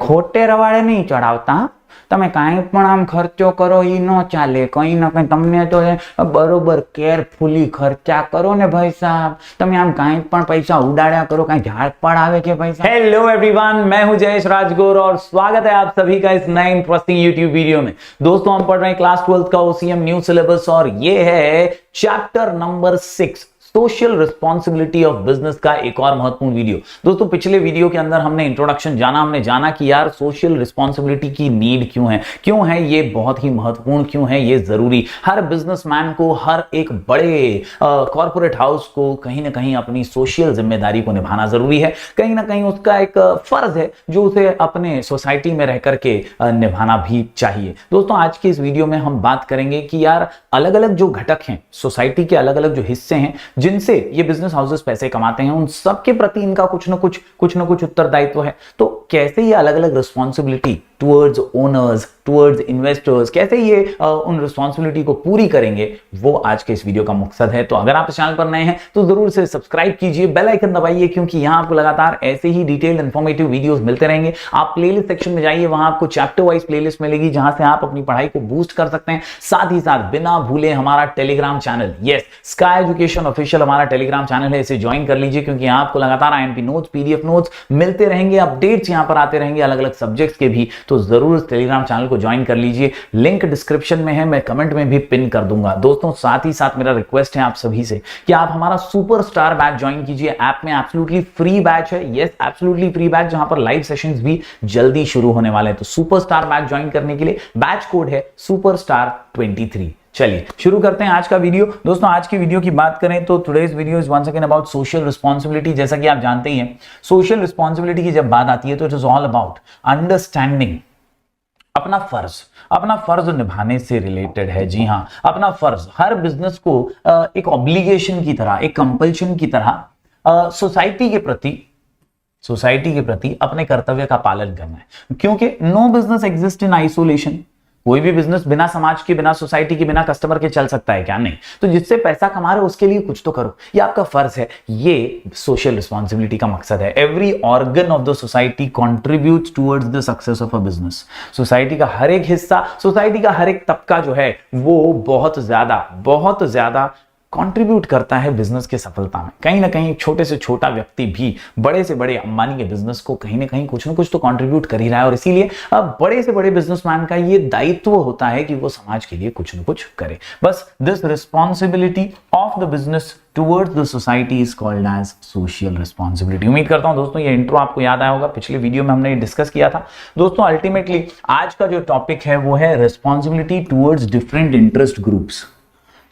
ખોટે રવાડે નહીં ચડાવતા. તમે કાંઈ પણ આમ ખર્ચો કરો એ ન ચાલે. કંઈ ના કંઈ તમને તો બરોબર કેરફુલી ખર્ચા કરો ને ભાઈ સાहब. તમે આમ કાંઈ પણ પૈસા ઉડાડ્યા करो, કાંઈ ઝાડપાડ આવે છે પૈसा. हेलो एवरीवन, मैं हूं जयेश राजगुरु और स्वागत है आप सभी का इस नए इंटरेस्टिंग यूट्यूब वीडियो में. दोस्तों हम पढ़ रहे हैं क्लास 12 का ओसीएम न्यू सिलेबस और ये है chapter number 6 social responsibility of business का एक और महत्वपूर्ण वीडियो. दोस्तों पिछले वीडियो के अंदर हमने इंट्रोडक्शन जाना, हमने जाना कि यार सोशल रिस्पॉन्सिबिलिटी की नीड क्यों है ये बहुत ही महत्वपूर्ण, क्यों है ये जरूरी. हर बिजनेसमैन को, हर एक बड़े कॉर्पोरेट हाउस को कहीं ना कहीं अपनी सोशल जिम्मेदारी को निभाना जरूरी है. कहीं ना कहीं उसका एक फर्ज है जो उसे अपने सोसाइटी में रह करके निभाना भी चाहिए. दोस्तों आज की इस वीडियो में हम बात करेंगे कि यार अलग अलग जो घटक हैं सोसाइटी के, अलग अलग जो हिस्से हैं जिनसे ये बिजनेस हाउसेस पैसे कमाते हैं, उन सब के प्रति इनका कुछ ना कुछ उत्तरदायित्व है. तो कैसे ये अलग अलग responsibility towards owners, towards investors, कैसे ये उन रिस्पॉन्सिबिलिटी को पूरी करेंगे, वो आज के इस वीडियो का मकसद है. तो अगर आप इस चैनल पर नए हैं तो जरूर से सब्सक्राइब कीजिए, बेल आइकन दबाइए, क्योंकि यहां आपको लगातार ऐसे ही डिटेल्ड इंफॉर्मेटिव वीडियोस मिलते रहेंगे. आप प्लेलिस्ट सेक्शन में जाइए, वहां आपको चैप्टर वाइज प्लेलिस्ट मिलेगी जहां से आप अपनी पढ़ाई को बूस्ट कर सकते हैं. साथ ही साथ बिना भूले हमारा Telegram channel, yes sky education official हमारा टेलीग्राम चैनल है, इसे ज्वाइन कर लीजिए क्योंकि यहां आपको लगातार आईएमपी नोट्स, पीडीएफ नोट्स मिलते रहेंगे, अपडेट्स यहां पर आते रहेंगे अलग अलग सब्जेक्ट्स के भी. तो जरूर टेलीग्राम चैनल को ज्वाइन कर लीजिए, लिंक डिस्क्रिप्शन में है, मैं कमेंट में भी पिन कर दूंगा. दोस्तों साथ ही साथ मेरा रिक्वेस्ट है आप सभी से कि आप हमारा सुपरस्टार बैच ज्वाइन कीजिए. ऐप में एब्सोल्युटली फ्री बैच है, यस एब्सोल्युटली फ्री बैच, जहां पर लाइव सेशंस भी जल्दी शुरू होने वाले हैं. तो सुपरस्टार बैच ज्वाइन करने के लिए बैच कोड है सुपरस्टार 23. चलिए शुरू करते हैं आज का वीडियो. दोस्तों आज की वीडियो की बात करें तो today's video is once again about social responsibility. जैसा कि आप जानते ही हैं सोशल रिस्पॉन्सिबिलिटी की जब बात आती है तो it is all about understanding अपना फर्ज निभाने से रिलेटेड है. जी हां, अपना फर्ज हर बिजनेस को एक ऑब्लिगेशन की तरह, एक कंपल्शन की तरह सोसाइटी के प्रति अपने कर्तव्य का पालन करना है. क्योंकि no business exist in isolation. कोई भी बिजनेस बिना समाज के, बिना सोसाइटी के, बिना कस्टमर के चल सकता है क्या? नहीं. तो जिससे पैसा कमा रहे हो उसके लिए कुछ तो करो, ये आपका फर्ज है. ये सोशल रिस्पॉन्सिबिलिटी का मकसद है. Every organ of the society contributes towards the success of a business. Society का हर एक हिस्सा, सोसाइटी का हर एक तबका जो है वो बहुत ज्यादा कंट्रीब्यूट करता है बिजनेस के सफलता में. कहीं ना कहीं छोटे से छोटा व्यक्ति भी बड़े से बड़े अंबानी के बिजनेस को कहीं ना कहीं कुछ ना कुछ तो कंट्रीब्यूट कर ही रहा है. और इसीलिए अब बड़े से बड़े बिजनेसमैन का ये दायित्व होता है कि वो समाज के लिए कुछ ना कुछ करे. बस this responsibility of the business towards the society is called as social responsibility. उम्मीद करता हूं दोस्तों ये इंट्रो आपको याद आया होगा, पिछले वीडियो में हमने डिस्कस किया था. दोस्तों अल्टीमेटली आज का जो टॉपिक है वो है responsibility towards different interest groups.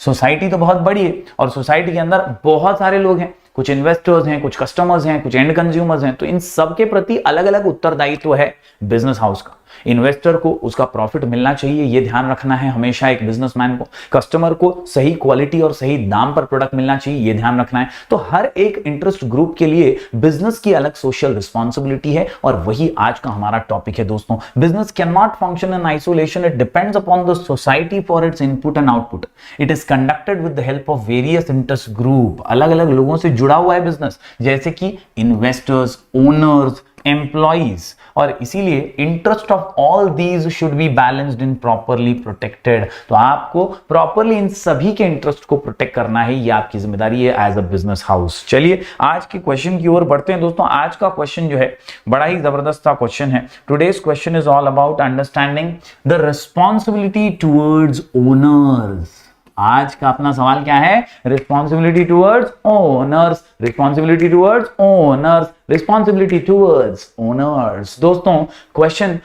Society तो बहुत बड़ी है और सोसाइटी के अंदर बहुत सारे लोग हैं, कुछ इन्वेस्टर्स हैं, कुछ कस्टमर्स हैं, कुछ एंड कंज्यूमर्स हैं. तो इन सब के प्रति अलग अलग उत्तरदायित्व है बिजनेस हाउस का. इन्वेस्टर को उसका प्रॉफिट मिलना चाहिए, ये ध्यान रखना है हमेशा एक बिजनेसमैन को. कस्टमर को सही क्वालिटी और सही दाम पर प्रोडक्ट मिलना चाहिए, ये ध्यान रखना है. तो हर एक इंटरेस्ट ग्रुप के लिए बिजनेस की अलग सोशल रिस्पॉन्सिबिलिटी है और वही आज का हमारा टॉपिक है. दोस्तों business can not function in isolation. It depends upon the society for its input and output. It is conducted with the help of various interest group. अलग अलग लोगों से जुड़ा हुआ है बिजनेस, जैसे कि इन्वेस्टर्स, ओनर्स, एम्प्लॉइज. और इसीलिए interest of all these should be balanced in properly protected. तो आपको प्रॉपरली इन सभी के इंटरेस्ट को प्रोटेक्ट करना है, ये आपकी जिम्मेदारी है एज अ बिजनेस हाउस. चलिए आज के क्वेश्चन की ओर बढ़ते हैं. दोस्तों आज का क्वेश्चन जो है बड़ा ही जबरदस्त क्वेश्चन है. Today's question is all about understanding the responsibility towards owners. आज का अपना सवाल क्या है? Responsibility towards owners, responsibility towards owners, responsibility towards owners. दोस्तों क्वेश्चन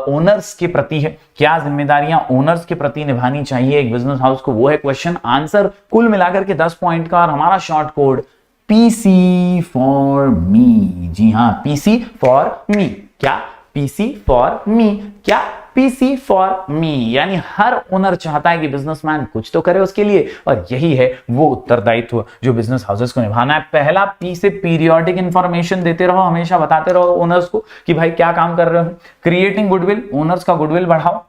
ओनर्स के प्रति है. क्या जिम्मेदारियां ओनर्स के प्रति निभानी चाहिए एक बिजनेस हाउस को, वो है क्वेश्चन. आंसर कुल मिलाकर के 10 पॉइंट का और हमारा short code PC for me. जी हां, पीसी फॉर मी. क्या? PC for me. क्या? PC for me. यानी हर ओनर चाहता है कि बिजनेसमैन कुछ तो करे उसके लिए, और यही है वो उत्तरदायित्व जो बिजनेस हाउसेस को निभाना है. पहला पी से पीरियोडिक इंफॉर्मेशन देते रहो, हमेशा बताते रहो ओनर्स को कि भाई क्या काम कर रहे हो. क्रिएटिंग गुडविल, ओनर्स का गुडविल बढ़ाओ.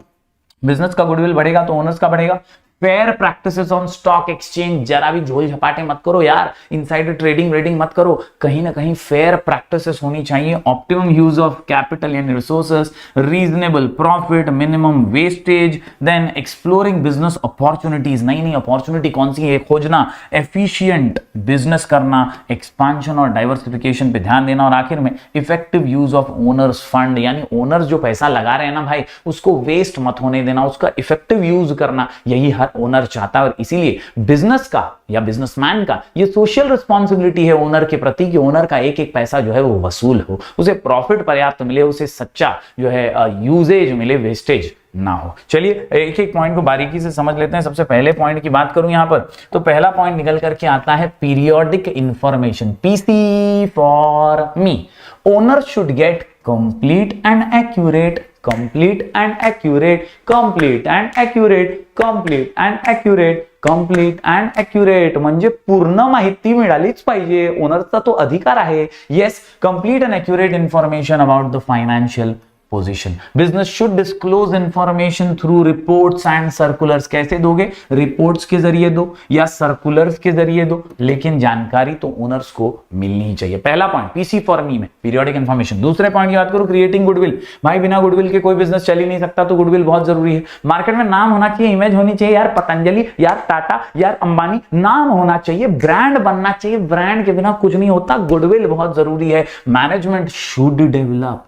बिजनेस का गुडविल बढ़ेगा तो ओनर्स का बढ़ेगा. Fair practices on stock exchange, जरा भी झोल झपाटे मत करो यार, इनसाइडर ट्रेडिंग वेडिंग मत करो, कहीं ना कहीं फेयर प्रैक्टिसेस होनी चाहिए। Optimum use of capital and resources, reasonable profit, minimum wastage, then exploring business opportunities, नई नई अपॉर्चुनिटी कौन सी है खोजना, एफिशिएंट बिजनेस करना, एक्सपांशन और डाइवर्सिफिकेशन पे ध्यान देना, और आखिर में effective use of owners fund, यानी ओनर्स जो पैसा लगा रहे हैं ना भाई, उसको वेस्ट मत होने देना, उसका इफेक्टिव यूज करना, यही हर ओनर चाहता है। और इसीलिए बिजनेस का या बिजनेसमैन का ये सोशल रिस्पॉन्सिबिलिटी है ओनर के प्रति कि ओनर का एक एक पैसा जो है वो वसूल हो, उसे प्रॉफिट पर्याप्त मिले, उसे सच्चा जो है यूजेज मिले, वेस्टेज ना हो। चलिए एक एक पॉइंट को बारीकी से समझ लेते हैं। सबसे पहले पॉइंट की बात करूं यहां पर, तो पहला पॉइंट निकल करके आता है periodic information, PC for me. Owner should get complete and accurate, complete and accurate, complete and accurate, complete and accurate, complete and accurate, म्हणजे पूर्ण माहिती मिळालीच पाहिजे, ओनरचा तो अधिकार आहे। Yes, complete and accurate information about the financial position. Business should disclose information through reports and circulars. कैसे दोगे? रिपोर्ट्स के जरिए दो या सर्कुलर्स के जरिए दो, लेकिन जानकारी तो ओनर्स को मिलनी ही चाहिए। पहला पॉइंट पीसी फॉर मी में पीरियोडिक इंफॉर्मेशन। दूसरे पॉइंट की बात करूं, क्रिएटिंग गुडविल। भाई बिना गुडविल के कोई बिजनेस चल ही नहीं सकता, तो गुडविल बहुत जरूरी है। मार्केट में नाम होना चाहिए, इमेज होनी चाहिए यार, पतंजलि यार, टाटा यार, अंबानी, नाम होना चाहिए, ब्रांड बनना चाहिए, ब्रांड के बिना कुछ नहीं होता, गुडविल बहुत जरूरी है। Management should develop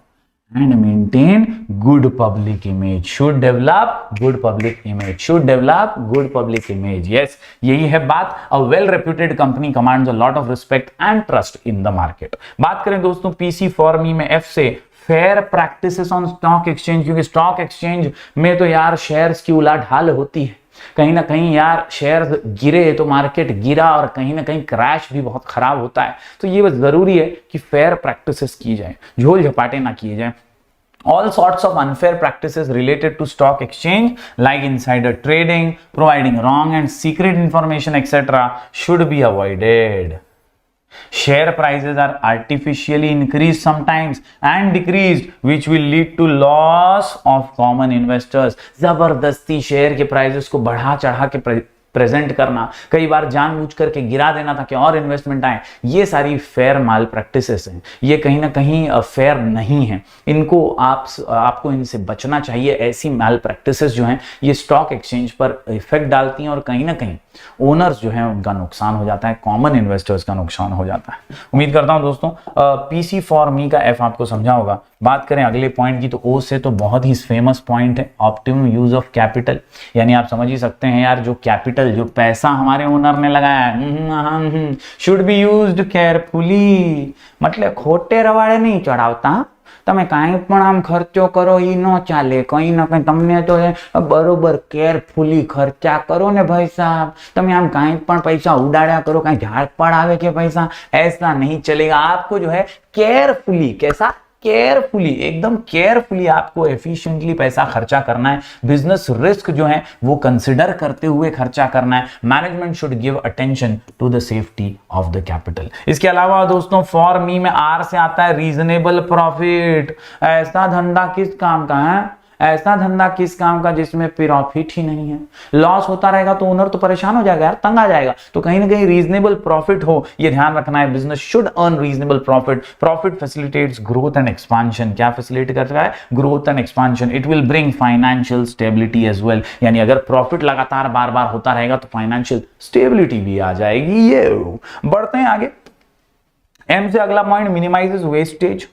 and maintain good public image, should develop good public image, should develop good public image। yes, यही है बात। a well reputed company commands a lot of respect and trust in the market। बात करें दोस्तों PC for मी में F से, fair practices on stock exchange, क्योंकि stock exchange में तो यार शेयर्स की उलाढाल होती है, कहीं ना कहीं यार शेयर गिरे तो मार्केट गिरा, और कहीं ना कहीं क्रैश भी बहुत खराब होता है। तो ये बस जरूरी है कि फेयर प्रैक्टिसेस की जाए, झोल झपाटे ना किए जाए। All sorts of unfair practices related to stock exchange like insider trading, providing wrong and secret information, etc. should be avoided। Share prices are artificially increased sometimes and decreased, which will lead to loss of common investors। जबरदस्ती share के prices को बढ़ा चढ़ा के present करना, कई बार जानबूझ करके गिरा देना ताकि और इन्वेस्टमेंट आए, ये सारी फेयर माल प्रैक्टिसेस हैं, ये कहीं ना कहीं फेयर नहीं है। इनको आपको इनसे बचना चाहिए। ऐसी माल प्रैक्टिसेस जो हैं ये स्टॉक एक्सचेंज पर इफेक्ट डालती हैं, और कहीं ना कहीं ओनर्स जो हैं उनका नुकसान हो जाता है, कॉमन इन्वेस्टर्स का नुकसान हो जाता है। उम्मीद करता हूं दोस्तों पीसी फॉर मी का एफ आपको समझा होगा। बात करें अगले पॉइंट की, तो ओ से तो बहुत ही फेमस पॉइंट है ऑप्टिमम यूज ऑफ कैपिटल, यानी आप समझ ही सकते हैं यार, जो कैपिटल, जो पैसा हमारे ओनर ने लगाया है, शुड बी यूज्ड केयरफुली। मतलब खोटे रवाड़े नहीं चढ़ावता, તમે કાંઈ પણ આમ ખર્ચો કરો એ ન ચાલે, કંઈ ના કંઈ તમને તો બરોબર કેરફુલી ખર્ચા કરો ને ભાઈ સાहब। તમે આમ કાંઈ પણ પૈસા ઉડાડ્યા करो, કાંઈ ઝાડપાડ આવે કે पैसा, ऐसा नहीं चलेगा। आपको जो है केयरफुली, कैसा केयरफुली, एकदम केयरफुली आपको एफिशिएंटली पैसा खर्चा करना है। बिजनेस रिस्क जो है वो कंसिडर करते हुए खर्चा करना है। Management should give attention to the safety of the capital. इसके अलावा दोस्तों फॉर मी में आर से आता है रीजनेबल प्रॉफिट। ऐसा धंधा किस काम का है, ऐसा धंधा किस काम का जिसमें प्रॉफिट ही नहीं है। लॉस होता रहेगा तो ओनर तो परेशान हो जाएगा यार, तंग आ जाएगा। तो कहीं ना कहीं रीजनेबल प्रॉफिट हो, ये ध्यान रखना है। Business should earn reasonable profit. Profit facilitates growth and expansion. क्या फैसिलिटेट करता है? Growth and expansion. It will bring financial stability as well, यानी अगर प्रॉफिट लगातार बार बार होता रहेगा तो फाइनेंशियल स्टेबिलिटी भी आ जाएगी। ये बढ़ते हैं आगे। एम से अगला पॉइंट मिनिमाइजेस वेस्टेज।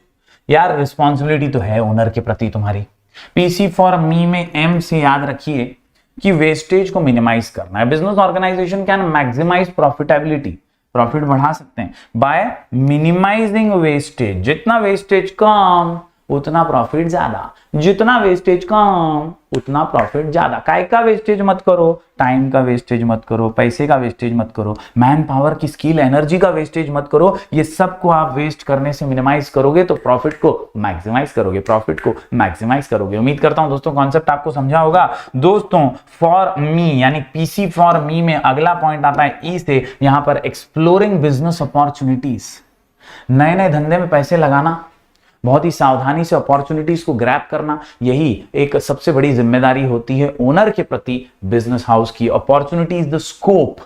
यार रिस्पॉन्सिबिलिटी तो है ओनर के प्रति तुम्हारी। पीसी फॉर मी में एम से याद रखिए कि वेस्टेज को मिनिमाइज करना है। Business organisation can maximise profitability, profit बढ़ा सकते हैं बाय मिनिमाइजिंग वेस्टेज। जितना वेस्टेज कम उतना प्रॉफिट ज्यादा, जितना वेस्टेज कम उतना प्रॉफिट ज्यादा। काय का वेस्टेज मत करो, टाइम का वेस्टेज मत करो, पैसे का वेस्टेज मत करो, मैन पावर की स्किल एनर्जी का वेस्टेज मत करो। ये सब को आप वेस्ट करने से मिनिमाइज करोगे तो प्रॉफिट को मैक्सिमाइज करोगे, प्रॉफिट को मैक्सिमाइज करोगे। उम्मीद करता हूं दोस्तों कॉन्सेप्ट आपको समझा होगा। दोस्तों फॉर मी यानी पीसी फॉर मी में अगला पॉइंट आता है ई से, यहां पर एक्सप्लोरिंग बिजनेस अपॉर्चुनिटीज। नए नए धंधे में पैसे लगाना, बहुत ही सावधानी से अपॉर्चुनिटीज को ग्रैब करना, यही एक सबसे बड़ी जिम्मेदारी होती है ओनर के प्रति बिजनेस हाउस की। Opportunity is the scope,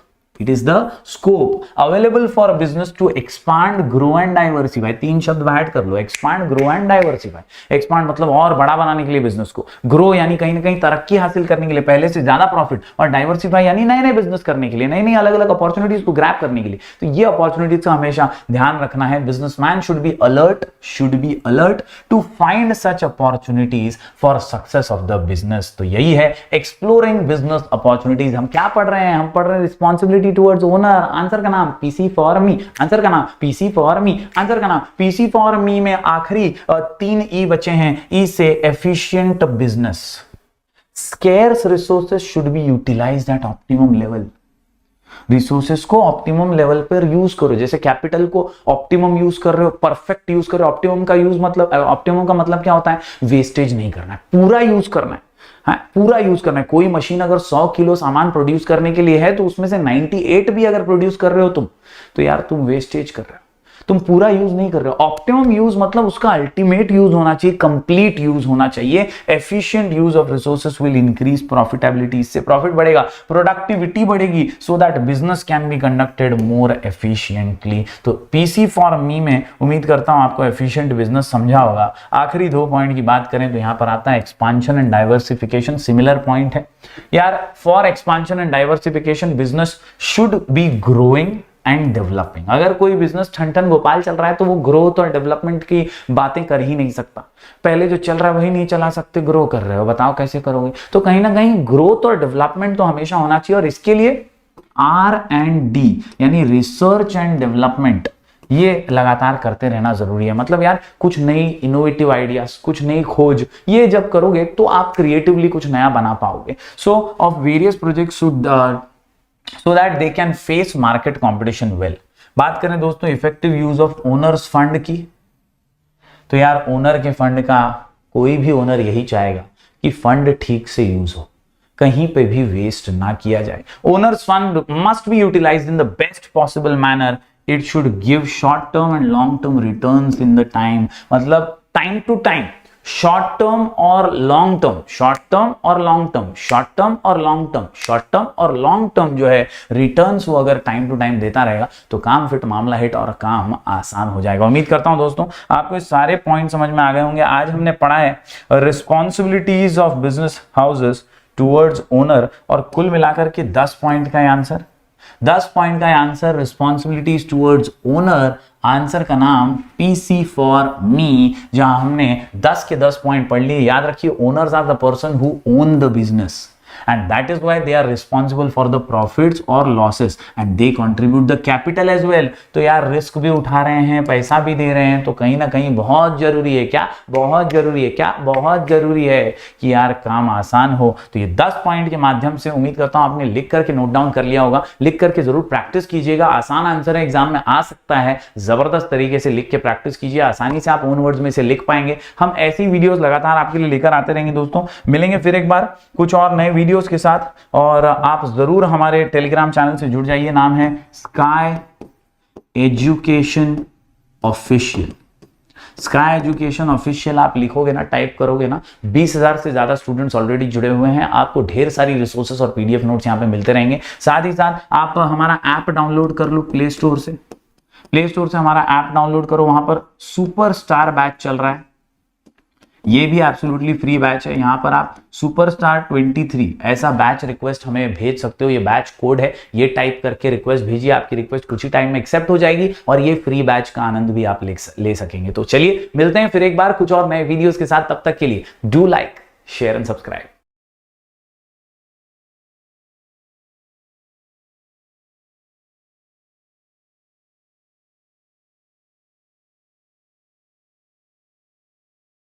it is the scope available for business to expand, grow and diversify. 3 शब्द ऐड कर लो, expand, grow and diversify. Expand मतलब और बड़ा बनाने के लिए बिजनेस को, ग्रो यानी कहीं ना कहीं तरक्की हासिल करने के लिए, पहले से ज्यादा प्रॉफिट, और डाइवर्सिफाई यानी नए नए बिजनेस करने के लिए, नई नई अलग अलग अपॉर्चुनिटीज को ग्रैब करने के लिए। तो ये अपॉर्चुनिटीज का हमेशा ध्यान रखना है। Businessman should be alert to find such opportunities for success of the business. तो यही है एक्सप्लोरिंग बिजनेस अपॉर्चुनिटीज। हम क्या पढ़ रहे हैं? हम पढ़ रहे हैं रिस्पॉन्सिबिलिटी टुवर्ड्स ओनर। आंसर का नाम पीसी फॉर मी, आंसर का नाम पीसी फॉर मी, आंसर का नाम पीसी फॉर मी में आखिरी 3 ई बचे हैं। ई से efficient business, scarce resources should be utilised at optimum level. Resources को ऑप्टिमम लेवल पर यूज करो। जैसे कैपिटल को ऑप्टिमम यूज कर रहे हो, परफेक्ट यूज कर रहे हो। ऑप्टिमम का मतलब क्या होता है? वेस्टेज नहीं करना है, पूरा यूज करना है। हाँ, पूरा यूज करना है। कोई मशीन अगर 100 किलो सामान प्रोड्यूस करने के लिए है तो उसमें से 98 भी अगर प्रोड्यूस कर रहे हो तुम, तो यार तुम वेस्टेज कर रहे हो, तुम पूरा यूज नहीं कर रहे हो। ऑप्टिमम यूज मतलब उसका अल्टीमेट यूज होना चाहिए, कंप्लीट यूज होना चाहिए। Efficient use of resources will increase profitability, इससे प्रॉफिट बढ़ेगा, प्रोडक्टिविटी बढ़ेगी, so that business can be conducted more efficiently. तो पीसी फॉर मी में उम्मीद करता हूं आपको एफिशिएंट बिजनेस समझा होगा। आखिरी 2 पॉइंट की बात करें तो यहां पर आता है expansion and diversification. Similar point है यार। For expansion and diversification business should be growing and developing. अगर कोई बिजनेस ठन गोपाल चल रहा है तो वो ग्रोथ और डेवलपमेंट की बातें कर ही नहीं सकता। पहले जो चल रहा है वही नहीं चला सकते, ग्रो कर रहे हो, बताओ कैसे करोगे? तो कहीं ना कहीं ग्रोथ और डेवलपमेंट तो हमेशा होना चाहिए, और इसके लिए R&D यानी रिसर्च एंड डेवलपमेंट ये लगातार करते रहना जरूरी है। मतलब यार कुछ नई इनोवेटिव आइडियाज, कुछ नई खोज, ये जब करोगे तो आप क्रिएटिवली कुछ नया बना पाओगे। सो of various project should so that they can face market competition well। बात करें दोस्तों effective use of owners fund की, तो यार ओनर के फंड का कोई भी ओनर यही चाहेगा कि फंड ठीक से यूज हो, कहीं पे भी वेस्ट ना किया जाए। Owners fund must be utilised in the best possible manner. It should give short term and long term returns in the time. मतलब time to time, short term और लॉन्ग टर्म, शॉर्ट टर्म और long term, short term और long term, short term और long term जो है returns वो अगर time to time देता रहेगा तो काम फिट, मामला हिट और काम आसान हो जाएगा। उम्मीद करता हूं दोस्तों आपको ये सारे पॉइंट समझ में आ गए होंगे। आज हमने पढ़ा है responsibilities of business houses towards owner, और कुल मिलाकर के 10 पॉइंट का आंसर, 10 पॉइंट का answer responsibilities towards owner. Answer का नाम पीसी फॉर मी, जहां हमने 10 के 10 पॉइंट पढ़ लिए। याद रखिए owners are the person who own the business and that is why they are responsible for the profits or losses and they contribute the capital as well। तो यार रिस्क भी उठा रहे हैं, पैसा भी दे रहे हैं, तो कहीं ना कहीं बहुत जरूरी है, क्या बहुत जरूरी है, क्या बहुत जरूरी है कि यार काम आसान हो। तो ये 10 पॉइंट के माध्यम से उम्मीद करता हूं आपने लिख करके नोट डाउन कर लिया होगा। लिख करके जरूर प्रैक्टिस कीजिएगा, आसान आंसर है, एग्जाम में आ सकता है। जबरदस्त तरीके से लिख के प्रैक्टिस कीजिए, आसानी से आप ओन वर्ड्स में से लिख पाएंगे। हम ऐसी वीडियोस लगातार आपके लिए लेकर आते रहेंगे दोस्तों। मिलेंगे फिर एक बार कुछ और नए वीडियोस के साथ, और आप जरूर हमारे टेलीग्राम चैनल से जुड़ जाइए। नाम है sky education official. Sky education official आप लिखोगे ना, टाइप करोगे ना, 20,000 से ज्यादा स्टूडेंट्स ऑलरेडी जुड़े हुए हैं। आपको ढेर सारी रिसोर्सेस और पीडीएफ नोट्स यहाँ पे मिलते रहेंगे। साथ ही साथ आप हमारा ऐप डाउनलोड कर लो प्ले स्टोर से। प्ले स्टोर से हमारा ऐप डाउनलोड करो, वहां पर सुपरस्टार बैच चल रहा है, ये भी एब्सोल्युटली फ्री बैच है। यहां पर आप सुपरस्टार 23 ऐसा बैच रिक्वेस्ट हमें भेज सकते हो। ये बैच कोड है, ये टाइप करके रिक्वेस्ट भेजिए, आपकी रिक्वेस्ट कुछ ही टाइम में एक्सेप्ट हो जाएगी और ये फ्री बैच का आनंद भी आप ले सकेंगे। तो चलिए मिलते हैं फिर एक बार कुछ और नए वीडियोस के साथ। तब तक के लिए do like, share and subscribe.